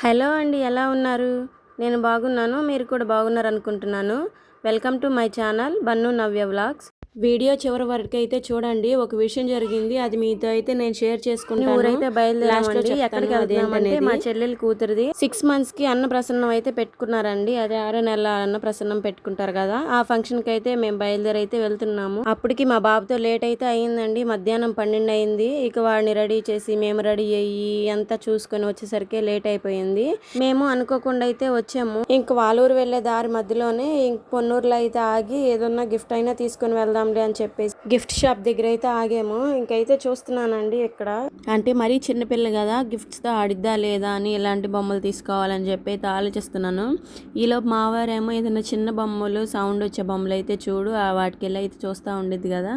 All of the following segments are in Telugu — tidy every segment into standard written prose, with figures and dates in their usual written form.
హలో అండి, ఎలా ఉన్నారు? నేను బాగున్నాను. మీరు కూడా బాగున్నారనుకుంటున్నాను. Welcome to my channel Bannu Navya vlogs. Video చివరి వరకు అయితే చూడండి. ఒక విషయం జరిగింది, అది మీతో అయితే నేను షేర్ చేసుకుంటాను. ఊరైతే బయలుదేరామండి. ఎక్కడికి వెళ్తున్నామంటే మా చెల్లెలు కూతురిది 6 months కి అన్నప్రసన్నం అయితే పెట్టుకున్నారండి. అదే 6 నెలల అన్నప్రసన్నం పెట్టుకుంటారు కదా, ఆ ఫంక్షన్ కి అయితే మేము బయలుదేరి అయితే వెళ్తున్నాము. అప్పటికి మా బాబుతో లేట్ అయితే అయిందండి. మధ్యాహ్నం 12 అయింది. ఇక వాడిని రెడీ చేసి మేము రెడీ అయ్యి అంతా చూసుకొని వచ్చేసరికి లేట్ అయిపోయింది. మేము అనుకోకుండా అయితే వచ్చాము. ఇంక వాళ్ళూరు వెళ్లే దారి మధ్యలోనే పొన్నూరులో అయితే ఆగి ఏదన్నా గిఫ్ట్ అయినా తీసుకొని వెళ్దాం అని చెప్పేసి గిఫ్ట్ షాప్ దగ్గర అయితే ఆగాము. ఇంకైతే చూస్తున్నానండి ఇక్కడ, అంటే మరీ చిన్నపిల్ల కదా, గిఫ్ట్స్ తో ఆడిద్దా లేదా అని ఎలాంటి బొమ్మలు తీసుకోవాలని చెప్పి అయితే ఆలోచిస్తున్నాను. ఈలోపు మావారేమో ఏదైనా చిన్న బొమ్మలు, సౌండ్ వచ్చే బొమ్మలు అయితే చూడు, వాటికి వెళ్ళి అయితే చూస్తూ ఉండేది కదా,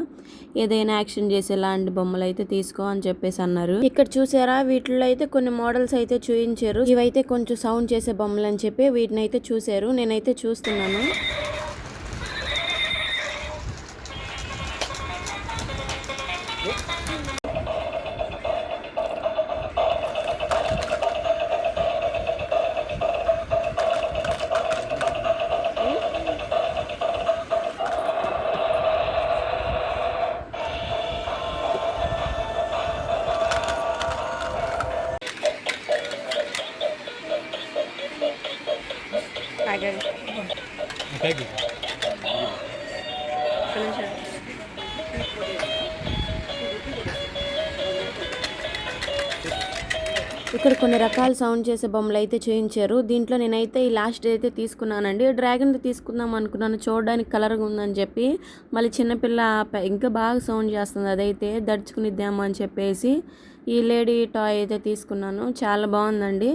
ఏదైనా యాక్షన్ చేసే లాంటి బొమ్మలు అయితే తీసుకో అని చెప్పేసి అన్నారు. ఇక్కడ చూసారా, వీటిలో అయితే కొన్ని మోడల్స్ అయితే చూపించారు. ఇవైతే కొంచెం సౌండ్ చేసే బొమ్మలు అని చెప్పి వీటిని అయితే చూసారు. నేనైతే చూస్తున్నాను. ఇక్కడ కొన్ని రకాల సౌండ్ చేసే బొమ్మలు అయితే చేయించారు. దీంట్లో నేనైతే ఈ లాస్ట్ అయితే తీసుకున్నానండి. డ్రాగన్ తీసుకుందాం అనుకున్నాను, చూడడానికి కలర్గా ఉందని చెప్పి. మళ్ళీ చిన్నపిల్ల ఇంకా బాగా సౌండ్ చేస్తుంది, అదైతే దడుచుకునిద్దాము అని చెప్పేసి ఈ లేడీ టాయ్ అయితే తీసుకున్నాను. చాలా బాగుందండి.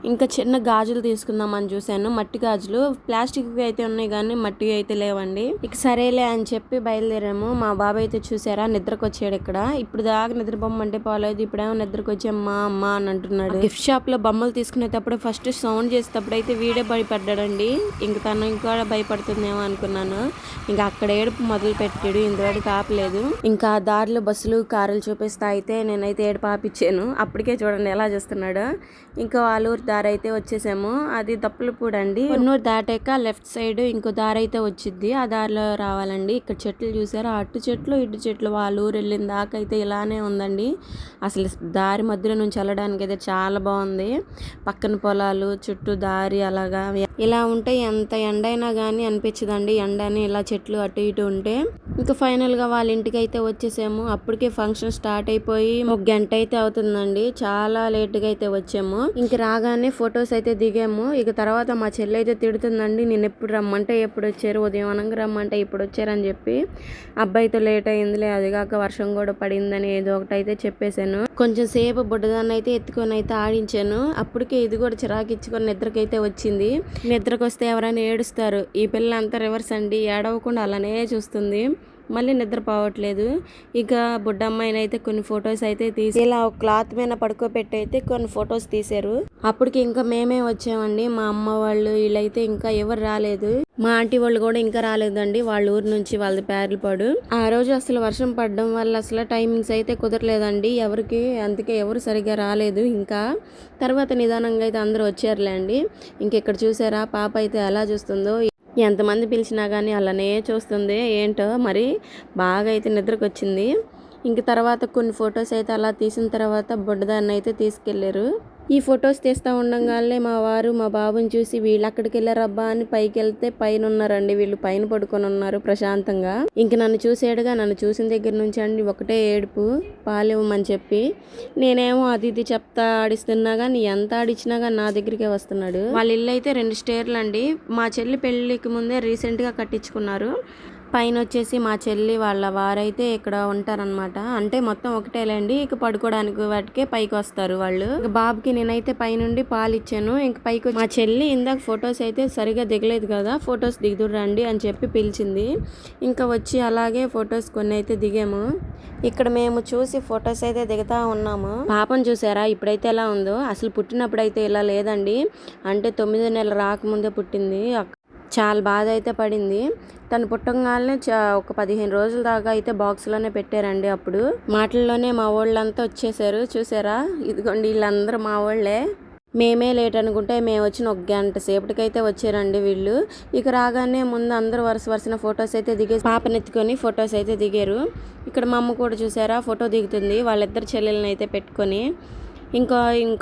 ఇంకా చిన్న గాజులు తీసుకుందామని చూశాను, మట్టి గాజులు. ప్లాస్టిక్ అయితే ఉన్నాయి కానీ మట్టి అయితే లేవండి. ఇక సరేలే అని చెప్పి బయలుదేరాము. మా బాబాయ్ అయితే చూసారా, నిద్రకు వచ్చాడు. ఇక్కడ ఇప్పుడు దాకా నిద్రపోమంటే పోలేదు, ఇప్పుడేమో నిద్రకు వచ్చామ్మా అమ్మ అని అంటున్నాడు. గిఫ్ట్ షాప్ లో బొమ్మలు తీసుకునేటప్పుడు ఫస్ట్ సౌండ్ చేసేటప్పుడు అయితే వీడే భయపడ్డాడండి. ఇంక తను ఇంకా భయపడుతుందేమో అనుకున్నాను. ఇంకా అక్కడ ఏడుపు మొదలు పెట్టాడు, ఇంతవరకు ఆపలేదు. ఇంకా దారిలో బస్సులు, కారులు చూపిస్తా అయితే నేనైతే ఏడుపు ఆపిచ్చాను. అప్పటికే చూడండి ఎలా చేస్తున్నాడు. ఇంకా వాళ్ళూరు దారి అయితే వచ్చేసాము. అది దప్పులపూడి అండి. పొన్నూరు దాటాక లెఫ్ట్ సైడ్ ఇంకో దారి అయితే వచ్చింది, ఆ దారిలో రావాలండి. ఇక్కడ చెట్లు చూసారా, అటు చెట్లు ఇటు చెట్లు. వాళ్ళూరు వెళ్ళిన దాకా అయితే ఇలానే ఉందండి. అసలు దారి మధ్యలో నుంచి వెళ్ళడానికి అయితే చాలా బాగుంది. పక్కన పొలాలు, చుట్టూ దారి, అలాగా ఇలా ఉంటే ఎంత ఎండ అయినా కానీ అనిపించదండి. ఎండ అని ఇలా చెట్లు అటు ఇటు ఉంటే. ఇంకా ఫైనల్ గా వాళ్ళ ఇంటికి అయితే వచ్చేసాము. అప్పటికే ఫంక్షన్ స్టార్ట్ అయిపోయి 1 గంట అయితే అవుతుందండి. చాలా లేట్ గా అయితే వచ్చాము. ఇంక రాగానే ఫొటోస్ అయితే దిగాము. ఇక తర్వాత మా చెల్లి అయితే తిడుతుందండి, నేను ఎప్పుడు రమ్మంటే ఎప్పుడు వచ్చారు, ఉదయం అనంగా రమ్మంటే ఇప్పుడు వచ్చారని చెప్పి. అబ్బాయితో లేట్ అయిందిలే, అదిగాక వర్షం కూడా పడిందని ఏదో ఒకటి అయితే చెప్పేశాను. కొంచెం సేపు బుడ్డదాన్ని అయితే ఎత్తుకొని అయితే ఆడించాను. అప్పటికే ఇది కూడా చిరాకిచ్చుకొని నిద్రకైతే వచ్చింది. నిద్రకు వస్తే ఎవరైనా ఏడుస్తారు, ఈ పిల్ల అంతా రివర్స్ అండి, ఏడవకుండా అలానే చూస్తుంది. మళ్ళీ నిద్రపోవట్లేదు. ఇక బుడ్డమ్మాయిని అయితే కొన్ని ఫొటోస్ అయితే తీసి ఇలా ఒక క్లాత్ మీద పడుకోబెట్టి అయితే కొన్ని ఫొటోస్ తీశారు. అప్పటికి ఇంకా మేమే వచ్చామండి. మా అమ్మ వాళ్ళు వీళ్ళైతే ఇంకా ఎవరు రాలేదు. మా ఆంటీ వాళ్ళు కూడా ఇంకా రాలేదండి, వాళ్ళ ఊరు నుంచి, వాళ్ళది పేర్లపాడు. ఆ రోజు అసలు వర్షం పడడం వల్ల అసలు టైమింగ్స్ అయితే కుదరలేదండి ఎవరికి, అందుకే ఎవరు సరిగ్గా రాలేదు. ఇంకా తర్వాత నిదానంగా అయితే అందరూ వచ్చారులే అండి. ఇంకెక్కడ చూసారా, పాప అయితే ఎలా చూస్తుందో, ఎంతమంది పిలిచినా కానీ అలానే చూస్తుంది. ఏంటో మరి బాగా అయితే నిద్రకు వచ్చింది. ఇంక తర్వాత కొన్ని ఫొటోస్ అయితే అలా తీసిన తర్వాత బుడ్డదాన్ని అయితే తీసుకెళ్లారు. ఈ ఫొటోస్ తీస్తూ ఉండగానే మా వారు మా బాబుని చూసి, వీళ్ళు అక్కడికి వెళ్ళారబ్బా అని పైకి వెళ్తే పైన ఉన్నారండి. వీళ్ళు పైన పడుకొని ఉన్నారు ప్రశాంతంగా. ఇంక నన్ను చూసాడుగా, నన్ను చూసిన దగ్గర నుంచి అండి ఒకటే ఏడుపు, పాలివ్వమని చెప్పి. నేనేమో అది ఇది చెప్తా ఆడిస్తున్నా కానీ ఎంత ఆడిచ్చినా కానీ నా దగ్గరికే వస్తున్నాడు. వాళ్ళ ఇల్లు అయితే 2 స్టేర్లు అండి. మా చెల్లి పెళ్లికి ముందే రీసెంట్ గా కట్టించుకున్నారు. పైన వచ్చేసి మా చెల్లి వాళ్ళ వారైతే ఇక్కడ ఉంటారనమాట. అంటే మొత్తం ఒకటేలేండి, ఇక పడుకోవడానికి వాటికే పైకి వస్తారు వాళ్ళు. ఇక బాబుకి నేనైతే పైనుండి పాలు ఇచ్చాను. ఇంక పైకి మా చెల్లి ఇందాక ఫొటోస్ అయితే సరిగా దిగలేదు కదా, ఫొటోస్ దిగుదురు రండి అని చెప్పి పిలిచింది. ఇంకా వచ్చి అలాగే ఫొటోస్ కొన్ని అయితే దిగాము. ఇక్కడ మేము చూసి ఫొటోస్ అయితే దిగుతా ఉన్నాము. పాపం చూసారా ఇప్పుడైతే ఎలా ఉందో, అసలు పుట్టినప్పుడు అయితే ఇలా లేదండి. అంటే 9 నెలలు రాకముందే పుట్టింది. చాలా బాధ అయితే పడింది. తను పుట్టంగానే ఒక 15 రోజుల దాకా అయితే బాక్స్లోనే పెట్టారండి. అప్పుడు మాటల్లోనే మా వాళ్ళంతా వచ్చేసారు. చూసారా, ఇదిగోండి వీళ్ళందరూ మా వాళ్ళే. మేమే లేట్ అనుకుంటే మేము వచ్చిన ఒక గంట సేపటికైతే వచ్చారండి వీళ్ళు. ఇక రాగానే ముందు అందరూ వరుసన ఫొటోస్ అయితే దిగేసి పాపనెత్తుకొని ఫొటోస్ అయితే దిగారు. ఇక్కడ మా అమ్మ కూడా చూసారా ఫోటో దిగుతుంది వాళ్ళిద్దరు చెల్లెల్ని అయితే పెట్టుకొని. ఇంకో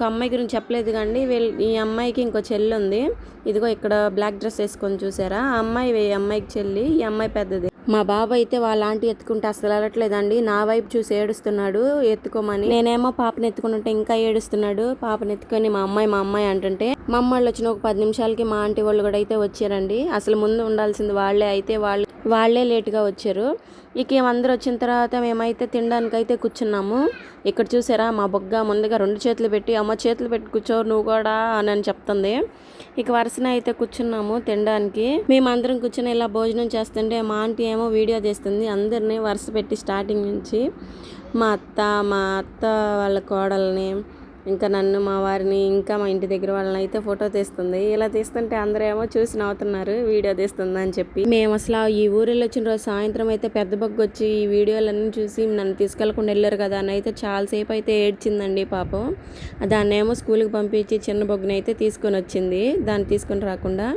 అమ్మాయి గురించి చెప్పలేదు కానీ ఈ అమ్మాయికి ఇంకో చెల్లి ఉంది. ఇదిగో ఇక్కడ బ్లాక్ డ్రెస్ వేసుకొని చూసారా, ఆ అమ్మాయికి చెల్లి, ఈ అమ్మాయి పెద్దది. మా బాబు అయితే వాళ్ళ ఆంటీ ఎత్తుకుంటే అసలు వెళ్ళట్లేదండి, నా వైపు చూసి ఏడుస్తున్నాడు ఎత్తుకోమని. నేనేమో పాపని ఎత్తుకుంటుంటే ఇంకా ఏడుస్తున్నాడు. పాపని ఎత్తుకొని మా అమ్మాయి అంటుంటే మా అమ్మ వాళ్ళు వచ్చిన ఒక 10 నిమిషాలకి మా ఆంటీ వాళ్ళు కూడా అయితే వచ్చారండి. అసలు ముందు ఉండాల్సింది వాళ్ళే, అయితే వాళ్ళే లేటుగా వచ్చారు. ఇక అందరూ వచ్చిన తర్వాత మేమైతే తినడానికైతే కూర్చున్నాము. ఇక్కడ చూసారా మా బొగ్గ ముందుగా 2 చేతులు పెట్టి అమ్మ చేతులు పెట్టి కూర్చో నువ్వు కూడా అని చెప్తుంది. ఇక వరుసన అయితే కూర్చున్నాము తినడానికి. మేమందరం కూర్చొని ఇలా భోజనం చేస్తుంటే మా ఆంటీ ఏమో వీడియో తీస్తుంది అందరినీ వరుస పెట్టి స్టార్టింగ్ నుంచి. మా అత్త వాళ్ళ కోడల్ని, ఇంకా నన్ను, మా వారిని, ఇంకా మా ఇంటి దగ్గర వాళ్ళని అయితే ఫోటో తీస్తుంది. ఇలా తీస్తుంటే అందరూ ఏమో చూసి నవ్వుతున్నారు వీడియో తీస్తుంది అని చెప్పి. మేము అసలు ఈ ఊరిలో వచ్చిన రోజు సాయంత్రం అయితే పెద్ద బొగ్గు వచ్చి ఈ వీడియోలన్నీ చూసి నన్ను తీసుకెళ్లకుండా వెళ్ళారు కదా అని అయితే చాలాసేపు అయితే ఏడ్చిందండి పాపం. దాన్నేమో స్కూల్కి పంపించి చిన్న బొగ్గుని అయితే తీసుకొని వచ్చింది, దాన్ని తీసుకొని రాకుండా.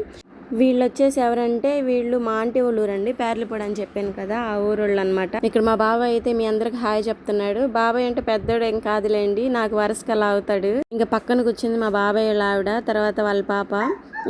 వీళ్ళు వచ్చేసి ఎవరంటే వీళ్ళు మా ఆంటీ వాళ్ళ ఊరండి, పేర్లపూడి అని చెప్పాను కదా, ఆ ఊరోళ్ళు అనమాట. ఇక్కడ మా బాబాయ్ అయితే మీ అందరికి హాయ్ చెప్తున్నాడు. బాబాయ్ అంటే పెద్దోడు ఏం కాదులేండి, నాకు వరుసకలా అవుతాడు. ఇంకా పక్కన కూర్చుంది మా బాబాయ్ వాళ్ళ ఆవిడ, తర్వాత వాళ్ళ పాప,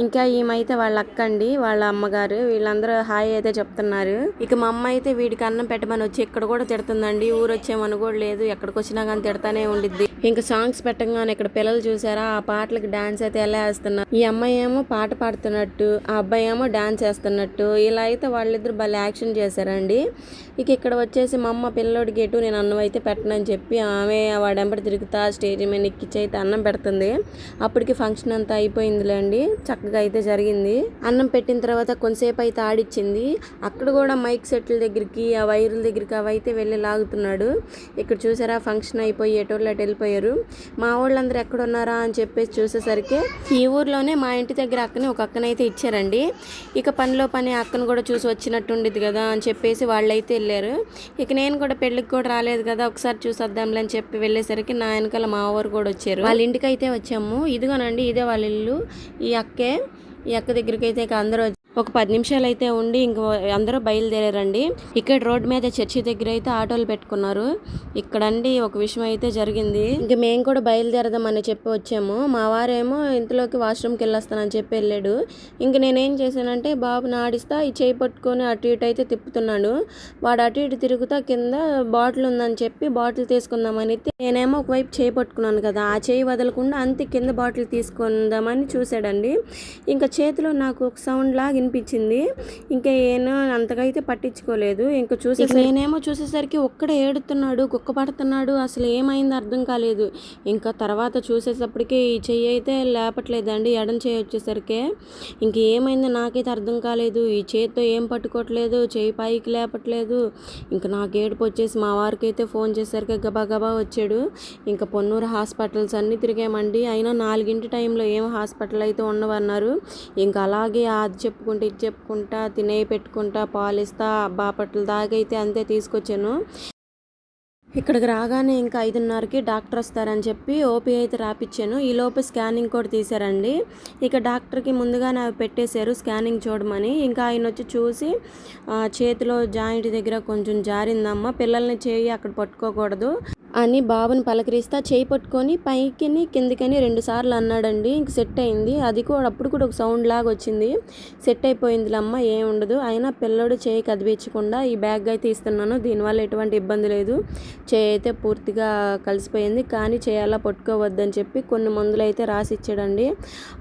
ఇంకా ఈమైతే వాళ్ళ అక్క అండి, వాళ్ళ అమ్మగారు. వీళ్ళందరూ హాయ్ అయితే చెప్తున్నారు. ఇక మా అమ్మ అయితే వీడికి అన్నం పెట్టమని వచ్చి ఇక్కడ కూడా తిడుతుందండి. ఊరు వచ్చేమని కూడా లేదు, ఎక్కడికి వచ్చినా కానీ తిడతానే ఉండిద్ది. ఇంకా సాంగ్స్ పెట్టంగానే ఇక్కడ పిల్లలు చూసారా ఆ పాటలకి డాన్స్ అయితే ఎలా వేస్తున్నారు. ఈ అమ్మాయి ఏమో పాట పాడుతున్నట్టు, ఆ అబ్బాయి ఏమో డాన్స్ వేస్తున్నట్టు, ఇలా అయితే వాళ్ళిద్దరు భలే యాక్షన్ చేశారండి. ఇక ఇక్కడ వచ్చేసి మా అమ్మ పిల్లోడికి ఎటు నేను అన్నం అయితే పెట్టనని చెప్పి ఆమె వాడెంబడి తిరుగుతా స్టేజ్ మీద ఎక్కించి అయితే అన్నం పెడుతుంది. అప్పటికి ఫంక్షన్ అంతా అయిపోయిందిలేండి, చక్కగా అయితే జరిగింది. అన్నం పెట్టిన తర్వాత కొంతసేపు అయితే ఆడిచ్చింది. అక్కడ కూడా మైక్ సెట్ల దగ్గరికి, ఆ వైర్ల దగ్గరికి అవి అయితే వెళ్ళి లాగుతున్నాడు. ఇక్కడ చూసారా ఫంక్షన్ అయిపోయి ఎటోళ్ళు అటు వెళ్ళిపోయారు. మా వాళ్ళందరూ ఎక్కడున్నారా అని చెప్పేసి చూసేసరికి ఈ ఊర్లోనే మా ఇంటి దగ్గర ఒక అక్కనైతే ఇచ్చారండి. ఇక పనిలో పని అక్కను కూడా చూసి వచ్చినట్టు ఉండేది కదా అని చెప్పేసి వాళ్ళైతే వెళ్ళారు. ఇక నేను కూడా పెళ్ళికి కూడా రాలేదు కదా, ఒకసారి చూసొద్దాంలే అని చెప్పి వెళ్ళేసరికి నా వెనకాల మా ఊరు కూడా వచ్చారు. వాళ్ళ ఇంటికి అయితే వచ్చాము. ఇదిగోనండి ఇదే వాళ్ళ ఇల్లు. ఈ అక్క దగ్గరికి అయితే ఇక అందరూ ఒక 10 నిమిషాలు అయితే ఉండి ఇంక అందరూ బయలుదేరారండి. ఇక్కడ రోడ్ మీద చర్చి దగ్గర అయితే ఆటోలు పెట్టుకున్నారు. ఇక్కడండి ఒక విషయం అయితే జరిగింది. ఇంక మేము కూడా బయలుదేరదామని చెప్పి వచ్చాము. మా వారేమో ఇంతలోకి వాష్రూమ్కి వెళ్ళొస్తానని చెప్పి వెళ్ళాడు. ఇంక నేనేం చేశానంటే బాబుని ఆడిస్తా ఈ చేయి పట్టుకొని అటు ఇటు అయితే తిప్పుతున్నాను. వాడు అటు ఇటు తిరుగుతా కింద బాటిల్ ఉందని చెప్పి బాటిల్ తీసుకుందామని నేనేమో ఒకవైపు చేయి పట్టుకున్నాను కదా, ఆ చేయి వదలకుండా అంతే కింద బాటిల్ తీసుకుందామని చూశాడండి. ఇంకా చేతిలో నాకు ఒక సౌండ్ లాగా వినిపించింది. ఇంకా ఏమో అంతగా అయితే పట్టించుకోలేదు. ఇంకా నేనేమో చూసేసరికి ఒక్కడే ఏడుతున్నాడు, కుక్క పడుతున్నాడు. అసలు ఏమైంది అర్థం కాలేదు. ఇంకా తర్వాత చూసేటప్పటికి ఈ చెయ్యి అయితే లేపట్లేదండి, ఎడం చెయ్యి వచ్చేసరికి. ఇంక ఏమైందో నాకైతే అర్థం కాలేదు. ఈ చేతితో ఏం పట్టుకోవట్లేదు, చెయ్యి పైకి లేపట్లేదు. ఇంకా నాకు ఏడుపు వచ్చేసి మా వారికి అయితే ఫోన్ చేసరికి గబా వచ్చాడు. ఇంకా పొన్నూరు హాస్పిటల్స్ అన్నీ తిరిగామండి. అయినా 4 టైంలో ఏం హాస్పిటల్ అయితే ఉండవన్నారు. ఇంకా అలాగే అది చెప్పుకుంటూ ఇది చెప్పుకుంటా తినే పెట్టుకుంటా పాలిస్తా బాపట్ల దాకా అయితే అంతే తీసుకొచ్చాను. ఇక్కడికి రాగానే ఇంకా 5:30కి డాక్టర్ వస్తారని చెప్పి ఓపీ అయితే రాపిచ్చాను. ఈ లోపు స్కానింగ్ కూడా తీశారండి. ఇక డాక్టర్కి ముందుగానే అవి పెట్టేశారు స్కానింగ్ చూడమని. ఇంకా ఆయన వచ్చి చూసి చేతిలో జాయింట్ దగ్గర కొంచెం జారిందమ్మా, పిల్లల్ని చేయి అక్కడ పట్టుకోకూడదు అని బాబుని పలకరిస్తా చేయి పట్టుకొని పైకి కిందికని 2 సార్లు అన్నాడండి. ఇంక సెట్ అయింది. అది కూడా అప్పుడు కూడా ఒక సౌండ్ లాగా వచ్చింది. సెట్ అయిపోయింది అమ్మ, ఏం ఉండదు. అయినా పిల్లడు చేయి కదిపించకుండా ఈ బ్యాగ్ అయితే ఇస్తున్నాను, దీనివల్ల ఎటువంటి ఇబ్బంది లేదు. చేయి అయితే పూర్తిగా కలిసిపోయింది, కానీ చేయాలా పట్టుకోవద్దని చెప్పి కొన్ని మందులు అయితే రాసి ఇచ్చాడండి.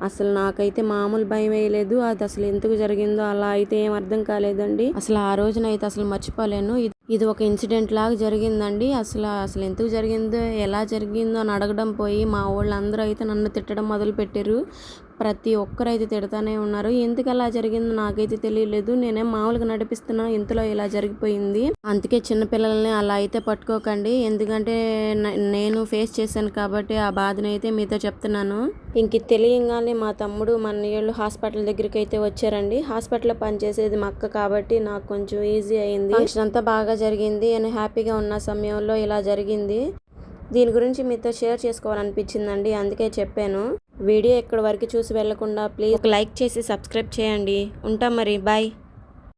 అసలు నాకైతే మామూలు భయం వేయలేదు. అది అసలు ఎందుకు జరిగిందో అలా అయితే ఏం అర్థం కాలేదండి. అసలు ఆ రోజునైతే అసలు మర్చిపోలేను. ఇది ఒక ఇన్సిడెంట్ లాగా జరిగిందండి. అసలు ఎందుకు జరిగిందో ఎలా జరిగిందో అని అడగడం పోయి మా వాళ్ళందరూ అయితే నన్ను తిట్టడం మొదలు పెట్టారు. ప్రతి ఒక్కరు అయితే తిడతానే ఉన్నారు. ఎందుకు అలా జరిగిందో నాకైతే తెలియలేదు. నేనేం మామూలుగా నడిపిస్తున్నాను, ఇంతలో ఇలా జరిగిపోయింది. అందుకే చిన్నపిల్లల్ని అలా అయితే పట్టుకోకండి, ఎందుకంటే నేను ఫేస్ చేశాను కాబట్టి ఆ బాధను అయితే మీతో చెప్తున్నాను. ఇంక తెలియంగానే మా తమ్ముడు మా అన్నయ్యలు హాస్పిటల్ దగ్గరికి అయితే వచ్చారండి. హాస్పిటల్లో పనిచేసేది మా అక్క కాబట్టి నాకు కొంచెం ఈజీ అయింది. ఫంక్షన్ అంతా బాగా జరిగింది అని హ్యాపీగా ఉన్న సమయంలో ఇలా జరిగింది. దీని గురించి మీతో షేర్ చేసుకోవాలనిపించిందండి, అందుకే చెప్పాను. వీడియో ఎక్కడి వరకు చూసి వెళ్ళకుండా ప్లీజ్ ఒక లైక్ చేసి సబ్స్క్రైబ్ చేయండి. ఉంటాం మరి, బాయ్.